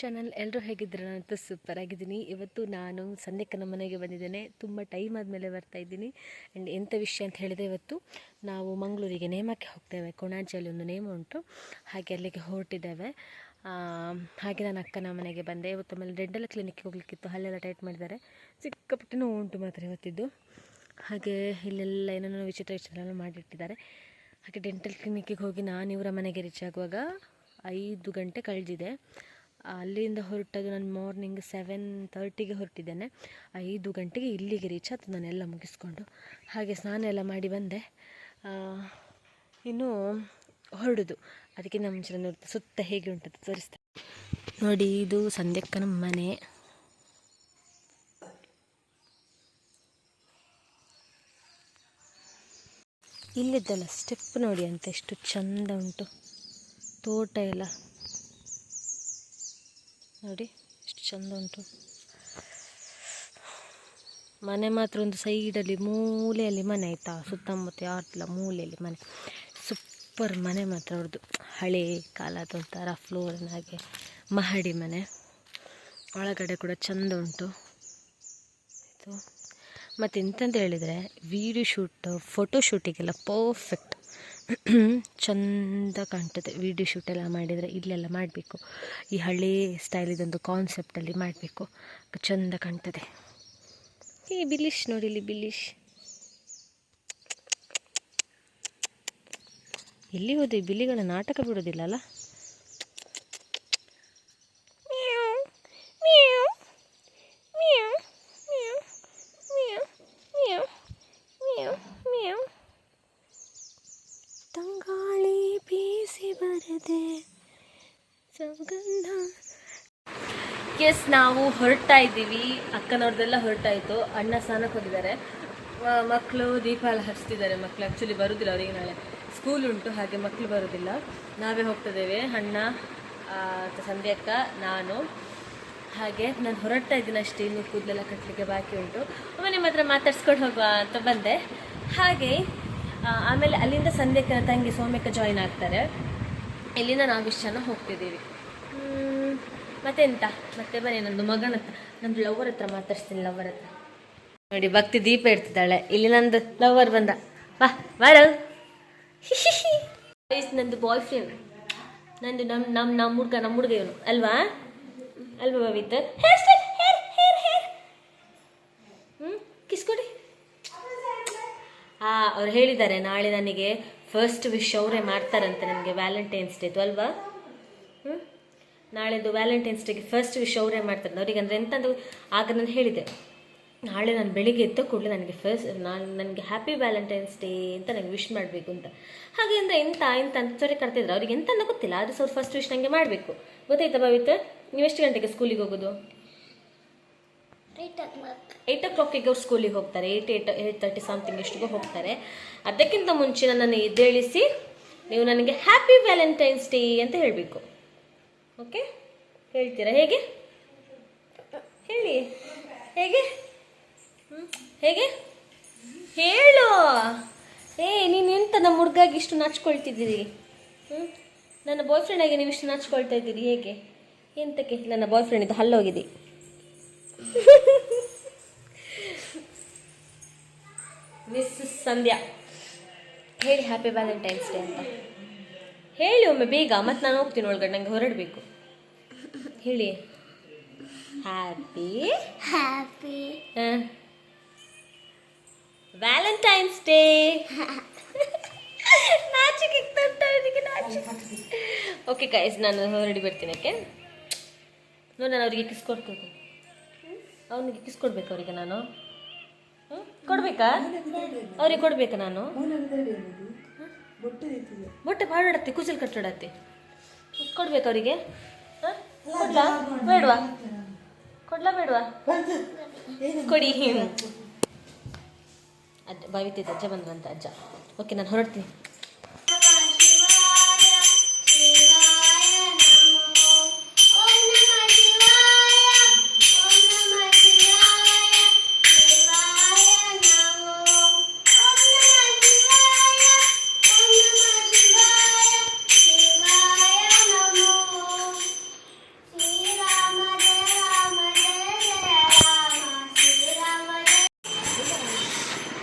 Channel. ಎಲ್ಲರೂ ಹೇಗಿದ್ದೀರ? ನಾನಂತೂ ಸೂಪರ್ ಆಗಿದ್ದೀನಿ. ಇವತ್ತು ನಾನು ಸಂಧ್ಯಕ್ಕನ ಮನೆಗೆ ಬಂದಿದ್ದೇನೆ. ತುಂಬ ಟೈಮ್ ಆದಮೇಲೆ ಬರ್ತಾಯಿದ್ದೀನಿ. ಆ್ಯಂಡ್ ಎಂಥ ವಿಷಯ ಅಂತ ಹೇಳಿದರೆ, ಇವತ್ತು ನಾವು ಮಂಗಳೂರಿಗೆ ನೇಮಕ್ಕೆ ಹೋಗ್ತೇವೆ. ಕೊಣಾಜಿಯಲ್ಲಿ ಒಂದು ನೇಮ ಉಂಟು, ಹಾಗೆ ಅಲ್ಲಿಗೆ ಹೊರಟಿದ್ದೇವೆ. ಹಾಗೆ ನಾನು ಅಕ್ಕನ ಮನೆಗೆ ಬಂದೆ. ಇವತ್ತು ಆಮೇಲೆ ಡೆಂಟಲ್ ಕ್ಲಿನಿಕ್ಗೆ ಹೋಗ್ಲಿಕ್ಕಿತ್ತು, ಹಲ್ಲೆಲ್ಲ ಟೈಟ್ ಮಾಡಿದ್ದಾರೆ. ಸಿಕ್ಕಾಪಟ್ಟೆ ನೋವು ಉಂಟು ಮಾತ್ರ ಇವತ್ತಿದ್ದು. ಹಾಗೆ ಇಲ್ಲೆಲ್ಲ ಏನೇನೋ ವಿಚಿತ್ರ ವಿಚಿತ್ರ ಮಾಡಿಟ್ಟಿದ್ದಾರೆ. ಹಾಗೆ ಡೆಂಟಲ್ ಕ್ಲಿನಿಕ್ಕಿಗೆ ಹೋಗಿ ನಾನು ಇವರ ಮನೆಗೆ ರೀಚ್ ಆಗುವಾಗ 5 ಗಂಟೆ ಕಳೆದಿದೆ. ಅಲ್ಲಿಂದ ಹೊರಟದ್ದು ನಾನು ಮಾರ್ನಿಂಗ್ 7:30ಗೆ ಹೊರಟಿದ್ದೇನೆ. 5 ಗಂಟೆಗೆ ಇಲ್ಲಿಗೆ ರೀಚ್ ಆಯ್ತು ನಾನೆಲ್ಲ ಮುಗಿಸ್ಕೊಂಡು. ಹಾಗೆ ಸ್ನಾನ ಎಲ್ಲ ಮಾಡಿ ಬಂದೆ. ಇನ್ನು ಹೊರಡುದು. ಅದಕ್ಕಿಂತ ಮುಂಚೆ ನಾನು ಸುತ್ತ ಹೇಗೆ ಉಂಟಂತ ತೋರಿಸ್ತೇನೆ ನೋಡಿ. ಇದು ಸಂಧ್ಯಕ್ಕನ ಮನೆ. ಇಲ್ಲಿದ್ದಲ್ಲ ಸ್ಟೆಪ್ ನೋಡಿ ಅಂತ ಎಷ್ಟು ಚಂದ ಉಂಟು. ತೋಟ ಎಲ್ಲ ನೋಡಿ ಎಷ್ಟು ಚಂದ ಉಂಟು. ಮನೆ ಮಾತ್ರ ಒಂದು ಸೈಡಲ್ಲಿ ಮೂಲೆಯಲ್ಲಿ ಮನೆ ಆಯಿತಾ, ಸುತ್ತಮುತ್ತ ಯಾರಿಲ್ಲ, ಮೂಲೆಯಲ್ಲಿ ಮನೆ. ಸೂಪರ್ ಮನೆ ಮಾತ್ರ ಅವ್ರದ್ದು. ಹಳೇ ಕಾಲದ ಒಂಥರ ಫ್ಲೋರಿನ ಹಾಗೆ ಮಹಡಿ ಮನೆ. ಒಳಗಡೆ ಕೂಡ ಚಂದ ಉಂಟು ಇದು. ಮತ್ತು ಎಂತಂತ ಹೇಳಿದರೆ ವೀಡಿಯೋ ಶೂಟ್, ಫೋಟೋ ಶೂಟಿಗೆಲ್ಲ ಪರ್ಫೆಕ್ಟ್, ಚಂದ ಕಾಣ್ತದೆ. ವೀಡಿಯೋ ಶೂಟೆಲ್ಲ ಮಾಡಿದರೆ ಇಲ್ಲೆಲ್ಲ ಮಾಡಬೇಕು. ಈ ಹಳೇ ಸ್ಟೈಲಿದೊಂದು ಕಾನ್ಸೆಪ್ಟಲ್ಲಿ ಮಾಡಬೇಕು, ಚಂದ ಕಾಣ್ತದೆ. ಈ ಬಿಲಿಶ್ ನೋಡಿ, ಇಲ್ಲಿ ಬಿಲಿಶ್. ಎಲ್ಲಿ ಹೋದೆ? ಬಿಲಿಗಳ ನಾಟಕ ಬಿಡೋದಿಲ್ಲಲ್ಲ. ತಂಗಾಳಿ ಬೀಸಿ ಬರದೆ ಸುಗಂಧ. ಎಸ್, ನಾವು ಹೊರಡ್ತಾ ಇದ್ದೀವಿ. ಅಕ್ಕನವ್ರದ್ದೆಲ್ಲ ಹೊರಟಾಯಿತು. ಅಣ್ಣ ಸ್ನಾನಕ್ಕೆ ಹೋಗಿದ್ದಾರೆ. ಮಕ್ಕಳು ದೀಪ ಎಲ್ಲ ಹಚ್ತಿದ್ದಾರೆ. ಮಕ್ಕಳು ಆ್ಯಕ್ಚುಲಿ ಬರೋದಿಲ್ಲ, ಅವರಿಗೆ ನಾಳೆ ಸ್ಕೂಲ್ ಉಂಟು, ಹಾಗೆ ಮಕ್ಕಳು ಬರೋದಿಲ್ಲ. ನಾವೇ ಹೋಗ್ತಿದ್ದೇವೆ, ಅಣ್ಣ, ಸಂಧ್ಯಕ್ಕ, ನಾನು. ಹಾಗೆ ನಾನು ಹೊರಡ್ತಾ ಇದ್ದೀನಿ ಅಷ್ಟೇ, ಇನ್ನು ಕೂದಲೆಲ್ಲ ಕಟ್ಟಲಿಕ್ಕೆ ಬಾಕಿ ಉಂಟು. ಆಮೇಲೆ ನಿಮ್ಮ ಹತ್ರ ಮಾತಾಡ್ಸ್ಕೊಂಡು ಹೋಗುವ ಅಂತ ಬಂದೆ. ಹಾಗೆ ಆಮೇಲೆ ಅಲ್ಲಿಂದ ಸಂಧ್ಯಕ್ಕನ ತಂಗಿ ಸೌಮ್ಯಕ್ಕ ಜಾಯಿನ್ ಆಗ್ತಾರೆ. ಇಲ್ಲಿಂದ ನಾವು ಇಷ್ಟು ಜನ ಹೋಗ್ತಿದ್ದೀವಿ. ಮತ್ತೆಂತ, ಮತ್ತೆ ಬನ್ನಿ ನಂದು ಮಗನ ಹತ್ರ, ನಂದು ಲವರ್ ಹತ್ರ ಮಾತಾಡ್ಸ್ತೀನಿ. ಲವರ್ ಹತ್ರ ನೋಡಿ, ಭಕ್ತಿ ದೀಪ ಇಡ್ತಿದ್ದಾಳೆ. ಇಲ್ಲಿ ನಂದು ಲವರ್ ಬಂದ. ಬಾ ಬಾರ. ನಂದು ಬಾಯ್ ಫ್ರೆಂಡ್, ನಂದು ನಮ್ಮ ಹುಡುಗ ಇವನು ಅಲ್ವಾ ಭವಿತ್? ಕಿಸ್ ಕೊಡಿ. ಅವ್ರು ಹೇಳಿದ್ದಾರೆ ನಾಳೆ ನನಗೆ ಫಸ್ಟ್ ವಿಶ್ ಅವರೇ ಮಾಡ್ತಾರಂತೆ, ನನಗೆ ವ್ಯಾಲೆಂಟೈನ್ಸ್ ಡೇದು ಅಲ್ವಾ. ನಾಳೆದು ವ್ಯಾಲೆಂಟೈನ್ಸ್ ಡೇಗೆ ಫಸ್ಟ್ ವಿಶ್ ಅವರೇ ಮಾಡ್ತಾರೆ ಅವ್ರಿಗೆ. ಅಂದರೆ ಎಂತಂದು ಆಗ ನಾನು ಹೇಳಿದೆ, ನಾಳೆ ನಾನು ಬೆಳಿಗ್ಗೆ ಎದ್ದ ಕೂಡಲೇ ನನಗೆ ಹ್ಯಾಪಿ ವ್ಯಾಲೆಂಟೈನ್ಸ್ ಡೇ ಅಂತ ನನಗೆ ವಿಶ್ ಮಾಡಬೇಕು ಅಂತ. ಹಾಗೆ ಅಂದರೆ ಎಂತ ಅಂತ ಸರಿ ಕರ್ತಿದ್ರು. ಅವ್ರಿಗೆ ಎಂತ ಗೊತ್ತಿಲ್ಲ, ಆದರೆ ಸ್ವಲ್ಪ ಫಸ್ಟ್ ವಿಶ್ ನನಗೆ ಮಾಡಬೇಕು. ಗೊತ್ತಾಯ್ತಾ ಭವಿತ್? ನೀವು ಎಷ್ಟು ಗಂಟೆಗೆ ಸ್ಕೂಲಿಗೆ ಹೋಗೋದು? 8 o'clock ಅವ್ರು ಸ್ಕೂಲಿಗೆ ಹೋಗ್ತಾರೆ. 8:30 ಸಮಥಿಂಗ್ ಎಷ್ಟಿಗೂ ಹೋಗ್ತಾರೆ. ಅದಕ್ಕಿಂತ ಮುಂಚೆ ನನ್ನನ್ನು ಎದ್ದೇಳಿಸಿ ನೀವು ನನಗೆ ಹ್ಯಾಪಿ ವ್ಯಾಲೆಂಟೈನ್ಸ್ ಡೇ ಅಂತ ಹೇಳಬೇಕು. ಓಕೆ, ಹೇಳ್ತೀರಾ? ಹೇಗೆ ಹೇಳಿ, ಹೇಗೆ ಹೇಗೆ ಹೇಳು. ನೀನು ಎಂತ ನಮ್ಮ ಹುಡುಗಾಗಿ ಇಷ್ಟು ನಾಚ್ಕೊಳ್ತಿದ್ದೀರಿ? ನನ್ನ ಬಾಯ್ ಫ್ರೆಂಡ್ ಆಗಿ ನೀವು ಇಷ್ಟು ನಾಚ್ಕೊಳ್ತಾ ಇದ್ದೀರಿ ಹೇಗೆ? ಎಂತಕ್ಕೆ? ನನ್ನ ಬಾಯ್ ಫ್ರೆಂಡ್ ಇದು ಹಲ್ಲೋಗಿದೆ. ಮಿಸ್ ಸಂಧ್ಯಾ, ಹೇಳಿ ಹ್ಯಾಪಿ ವ್ಯಾಲೆಂಟೈನ್ಸ್ ಡೇ ಅಂತ ಹೇಳಿ ಒಮ್ಮೆ ಬೇಗ. ಮತ್ತೆ ನಾನು ಹೋಗ್ತೀನಿ ಒಳಗಡೆ, ನಂಗೆ ಹೊರಡಬೇಕು. ಹೇಳಿ happy Valentine's day. Okay guys, ನಾನು ಹೊರಡಿ ಬರ್ತೀನಿ. ಓಕೆ ನೋಡಿ, ನಾನು ಅವರಿಗೆ ಕಿಸ್ ಕೊಡ್ತೀನಿ. ಅವನಿಗೆ ಕಿಸ್ ಕೊಡ್ಬೇಕು ಅವರಿಗೆ. ನಾನು ಕೊಡ್ಬೇಕಾ? ಅವ್ರಿಗೆ ಕೊಡ್ಬೇಕಾ? ನಾನು ಬೊಟ್ಟೆ ಪಾಡಾಡತ್ತೆ, ಕೂಸಲ್ ಕಟ್ಟಾಡತ್ತೆ. ಕೊಡ್ಬೇಕು ಅವರಿಗೆ? ಕೊಡ್ಲಾ ಬೇಡವಾ? ಕೊಡ್ಲಾ ಬೇಡವಾ? ಕೊಡಿ. ಅಜ್ಜ ಬಾವಿತಿದ್ದ, ಅಜ್ಜ ಬಂದ್ರಂತ ಅಜ್ಜ. ಓಕೆ, ನಾನು ಹೊರಡ್ತೀನಿ. Shivaya Namo.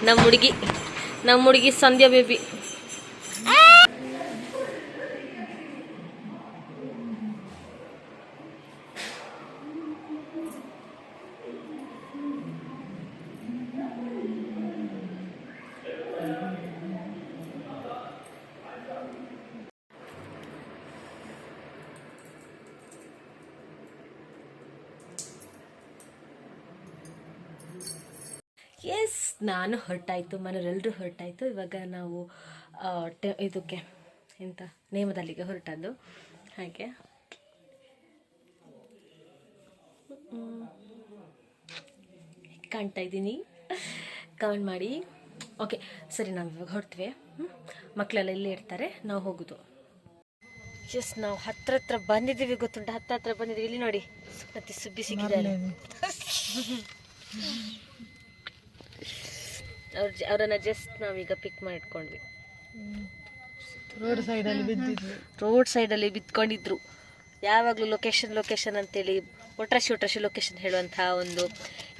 ನಮ್ಮ ಹುಡುಗಿ ಸಂಧ್ಯಾ ಬೇಬಿ. ಎಸ್, ನಾನು ಹೊರಟಾಯಿತು, ಮನೆಯವರೆಲ್ಲರೂ ಹೊರಟಾಯಿತು. ಇವಾಗ ನಾವು ಇದಕ್ಕೆ ಎಂತ ನೇಮದಲ್ಲಿಗೆ ಹೊರಟದ್ದು. ಹಾಗೆ ಕಾಣ್ತಾ ಇದ್ದೀನಿ, ಕಮೆಂಟ್ ಮಾಡಿ. ಓಕೆ ಸರಿ, ನಾವು ಇವಾಗ ಹೊರಡ್ತೀವಿ. ಮಕ್ಕಳೆಲ್ಲ ಇಲ್ಲೇ ಇರ್ತಾರೆ, ನಾವು ಹೋಗೋದು. ಎಸ್, ನಾವು ಹತ್ರ ಬಂದಿದ್ದೀವಿ, ಗೊತ್ತುಂಟ, ಹತ್ರ ಬಂದಿದ್ದೀವಿ. ಇಲ್ಲಿ ನೋಡಿ, ಮತ್ತೆ ಸುಬ್ಬಿ ಸಿಕ್ಕಿದ್ದಾರೆ. ಅವರನ್ನ ಜಸ್ಟ್ ನಾವೀಗ ಪಿಕ್ ಮಾಡಿಟ್ಕೊಂಡ್ವಿ. ರೋಡ್ ಸೈಡಲ್ಲಿ ಬಿತ್ಕೊಂಡಿದ್ರು. ಯಾವಾಗಲೂ ಲೊಕೇಶನ್ ಅಂತೇಳಿ ಒಟ್ರಾಶಿ ಲೊಕೇಶನ್ ಹೇಳುವಂತಹ ಒಂದು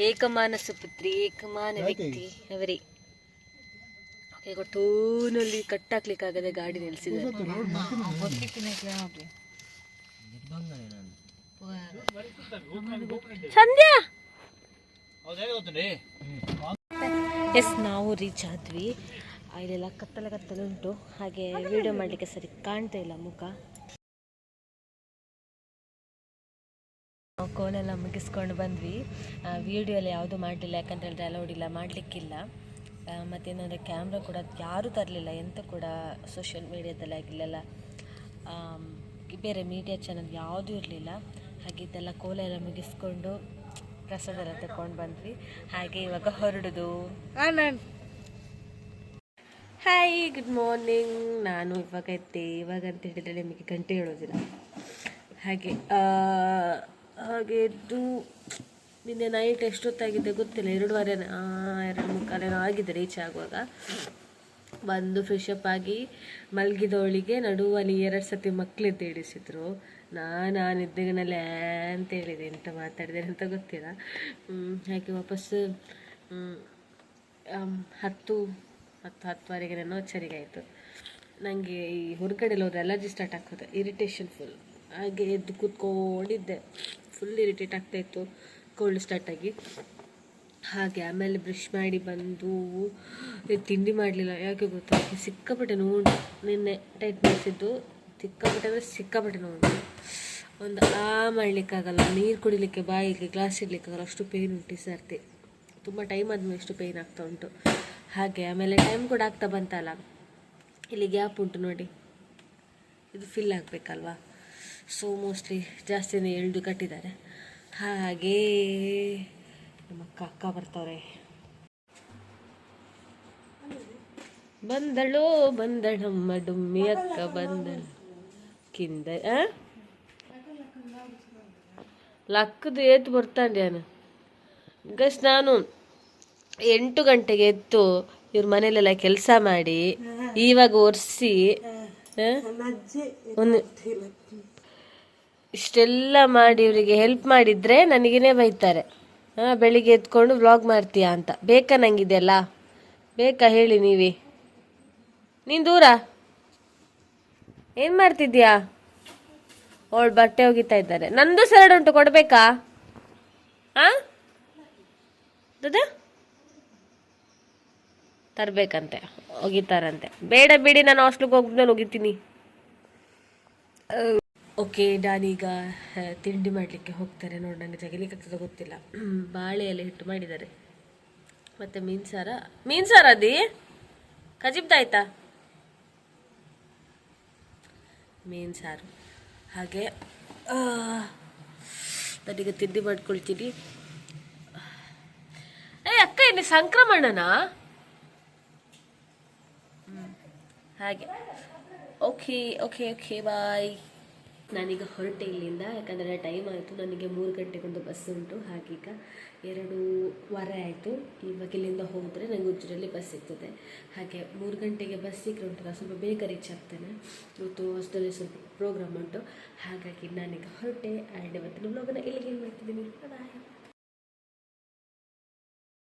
ಏಕಮಾನ ಸುಪುತ್ರಿ, ಏಕಮಾನ ವ್ಯಕ್ತಿ ಅವರೇ. ಟೂನಲ್ಲಿ ಕಟ್ಟಾಕ್ಲಿಕ್ಕಾಗದೆ ಗಾಡಿ ನಿಲ್ಲಿಸಿದ್ದಾರೆ. ಸಂಧ್ಯಾ, ಎಸ್, ನಾವು ರೀಚ್ ಆದ್ವಿ. ಇಲ್ಲೆಲ್ಲ ಕತ್ತಲುಂಟು, ಹಾಗೆ ವಿಡಿಯೋ ಮಾಡಲಿಕ್ಕೆ ಸರಿ ಕಾಣ್ತಾ ಇಲ್ಲ ಮುಖ. ನಾವು ಕೋಲೆಲ್ಲ ಮುಗಿಸ್ಕೊಂಡು ಬಂದ್ವಿ. ವಿಡಿಯೋ ಎಲ್ಲ ಯಾವುದೂ ಮಾಡಲಿಲ್ಲ, ಯಾಕಂತ ಹೇಳಿದ್ರೆ ಅಲೌಡ್ ಇಲ್ಲ, ಮಾಡಲಿಕ್ಕಿಲ್ಲ. ಮತ್ತೇನಂದರೆ ಕ್ಯಾಮ್ರಾ ಕೂಡ ಯಾರೂ ತರಲಿಲ್ಲ, ಎಂತ ಕೂಡ ಸೋಷಿಯಲ್ ಮೀಡಿಯಾದಲ್ಲಿ ಆಗಿಲ್ಲೆಲ್ಲ, ಬೇರೆ ಮೀಡಿಯಾ ಚಾನಲ್ ಯಾವುದೂ ಇರಲಿಲ್ಲ. ಹಾಗೆ ಇದೆಲ್ಲ ಕೋಲ ಎಲ್ಲ ಮುಗಿಸ್ಕೊಂಡು ಪ್ರಸಾದ ಎಲ್ಲ ತಗೊಂಡು ಬಂದ್ವಿ. ಹಾಗೆ ಇವಾಗ ಹೊರಡುದು. Hi, good morning. ನಾನು ಇವಾಗ ಎದ್ದೆ. ಇವಾಗ ಅಂತ ಹೇಳಿದರೆ ನಿಮಗೆ ಗಂಟೆ ಹೇಳೋದಿಲ್ಲ. ಹಾಗೆ ಎದ್ದು ನಿನ್ನೆ ನೈಟ್ ಎಷ್ಟೊತ್ತಾಗಿದೆ ಗೊತ್ತಿಲ್ಲ, 2:30 ಆಗಿದೆ ರೀಚ್ ಆಗುವಾಗ. ಬಂದು ಫ್ರೆಶಪ್ ಆಗಿ ಮಲಗಿದವಳಿಗೆ ನಡುವಲ್ಲಿ 2 ಸತಿ ಮಕ್ಕಳಿದ್ದು ಇಡಿಸಿದ್ರು. ನಾನು ಆ ನಿದ್ದೆಗನಲ್ಲೇ ಅಂತ ಹೇಳಿದೆ, ಎಂತ ಮಾತಾಡಿದೆ ಅಂತ ಗೊತ್ತಿಲ್ಲ. ಹಾಗೆ ವಾಪಸ್ಸು 10:10:30 ಏನೋ ಚರಿಗಾಯಿತು. ನನಗೆ ಈ ಹೊರಗಡೆಲ್ಲ ಹೋದ್ರೆ ಅಲರ್ಜಿ ಸ್ಟಾರ್ಟ್ ಆಗ್ತದೆ, ಇರಿಟೇಷನ್ ಫುಲ್. ಹಾಗೆ ಎದ್ದು ಕೂತ್ಕೊಂಡಿದ್ದೆ, ಫುಲ್ ಇರಿಟೇಟ್ ಆಗ್ತಾಯಿತ್ತು ಕೋಲ್ಡ್ ಸ್ಟಾರ್ಟಾಗಿ. ಹಾಗೆ ಆಮೇಲೆ ಬ್ರಷ್ ಮಾಡಿ ಬಂದು ತಿಂಡಿ ಮಾಡಲಿಲ್ಲ, ಯಾಕೆ ಗೊತ್ತಾ, ಸಿಕ್ಕಾಪಟ್ಟೆ ನೋವು. ನಿನ್ನೆ ಟೈಟ್ ಮಾಡಿಸಿದ್ದು ಸಿಕ್ಕಾಪಟ್ಟೆ ನೋವು. ಒಂದು ಮಾಡಲಿಕ್ಕಾಗಲ್ಲ, ನೀರು ಕುಡಿಲಿಕ್ಕೆ, ಬಾಯಿಗೆ ಗ್ಲಾಸ್ ಇಡಲಿಕ್ಕಾಗಲ್ಲ, ಅಷ್ಟು ಪೇಯ್ನ್ ಉಂಟು ಸರ್ತಿ. ತುಂಬ ಟೈಮ್ ಆದಮೇಲೆ ಎಷ್ಟು ಪೇಯ್ನ್ ಆಗ್ತಾ ಉಂಟು. ಹಾಗೆ ಆಮೇಲೆ ಟೈಮ್ ಕೂಡ ಆಗ್ತಾ ಬಂತಲ್ಲ, ಇಲ್ಲಿ ಗ್ಯಾಪ್ ಉಂಟು ನೋಡಿ, ಇದು ಫಿಲ್ ಆಗಬೇಕಲ್ವಾ. ಸೊ ಮೋಸ್ಟ್ಲಿ ಜಾಸ್ತಿನೇ ಎಳ್ದು ಕಟ್ಟಿದ್ದಾರೆ. ಹಾಗೇ ನಮ್ಮ ಅಕ್ಕ ಬರ್ತಾವ್ರೆ. ಬಂದಳಮ್ಮ ಡುಮ್ಮಿ ಅಕ್ಕ ಬಂದಳು ಕಿಂದ ಲಕ್ಕದು ಎದ್ದು ಬರ್ತಾನೆ. ಗಸ್ ನಾನು 8 ಗಂಟೆಗೆ ಎದ್ದು ಇವ್ರ ಮನೇಲೆಲ್ಲ ಕೆಲಸ ಮಾಡಿ ಇವಾಗ ಒರೆಸಿ ಒಂದು ಇಷ್ಟೆಲ್ಲ ಮಾಡಿ ಇವರಿಗೆ ಹೆಲ್ಪ್ ಮಾಡಿದರೆ ನನಗೇನೆ ಬೈತಾರೆ. ಬೆಳಿಗ್ಗೆ ಎತ್ಕೊಂಡು ವ್ಲಾಗ್ ಮಾಡ್ತೀಯಾ ಅಂತ. ಬೇಕಾ ನಂಗಿದೆಲ್ಲ? ಬೇಕಾ ಹೇಳಿ ನೀವೇ? ನೀನು ದೂರ ಏನು ಮಾಡ್ತಿದ್ಯಾ? ಅವಳು ಬಟ್ಟೆ ಒಗಿತಾ ಇದ್ದಾರೆ. ನಂದು ಸರಡ್ ಉಂಟು, ಕೊಡಬೇಕಾ? ತರಬೇಕಂತೆ, ಒಗಿತಾರಂತೆ. ಬೇಡ ಬಿಡಿ, ನಾನು ಹಾಸ್ಟ್ಲಿಗೆ ಹೋಗ್ಬಿಟ್ಟು ಒಗಿತೀನಿ. ಓಕೆ, ನಾನೀಗ ತಿಂಡಿ ಮಾಡಲಿಕ್ಕೆ ಹೋಗ್ತಾರೆ. ನೋಡಿ, ನನಗೆ ಜಗಲಿಕ್ಕೆ ಆಗ್ತದೆ ಗೊತ್ತಿಲ್ಲ. ಬಾಳೆ ಎಲೆ ಹಿಟ್ಟು ಮಾಡಿದ್ದಾರೆ, ಮತ್ತು ಮೀನು ಸಾರ ಅದಿ ಕಜಿಬ್ದಾಯ್ತಾ? ಮೀನು ಸಾರು. ಹಾಗೆ ನಾನೀಗ ತಿಂಡಿ ಮಾಡ್ಕೊಳ್ತೀನಿ. ಅಕ್ಕ, ಇಲ್ಲಿ ಸಂಕ್ರಮಣನಾ? ಹಾಗೆ ಓಕೆ ಓಕೆ ಓಕೆ ಬಾಯ್. ನಾನೀಗ ಹೊರಟೆ ಇಲ್ಲಿಂದ, ಯಾಕಂದರೆ ಟೈಮ್ ಆಯಿತು. ನನಗೆ 3 ಗಂಟೆಗೊಂದು ಬಸ್ ಉಂಟು. ಹಾಗೀಗ 2:15 ಆಯಿತು. ಇವಾಗ ಇಲ್ಲಿಂದ ಹೋದರೆ ನನಗೆ ಉಜ್ಜಿನಲ್ಲಿ ಬಸ್ ಸಿಗ್ತದೆ. ಹಾಗೆ 3 ಗಂಟೆಗೆ ಬಸ್ ಸಿಕ್ಕರೆ ಉಂಟಲ್ಲ, ಸ್ವಲ್ಪ ಬೇಗ ರೀಚ್ ಆಗ್ತೇನೆ. ಇವತ್ತು ಹೊಸದಲ್ಲಿ ಸ್ವಲ್ಪ ಪ್ರೋಗ್ರಾಮ್ ಉಂಟು. ಹಾಗಾಗಿ ನಾನೀಗ ಹೊರಟೆ. ಆ್ಯಂಡ್ ಇವತ್ತಿನ ಬ್ಲಾಗನ್ನು ಇಲ್ಲಿಗೆ ಮಾಡ್ತಿದ್ದೀನಿ.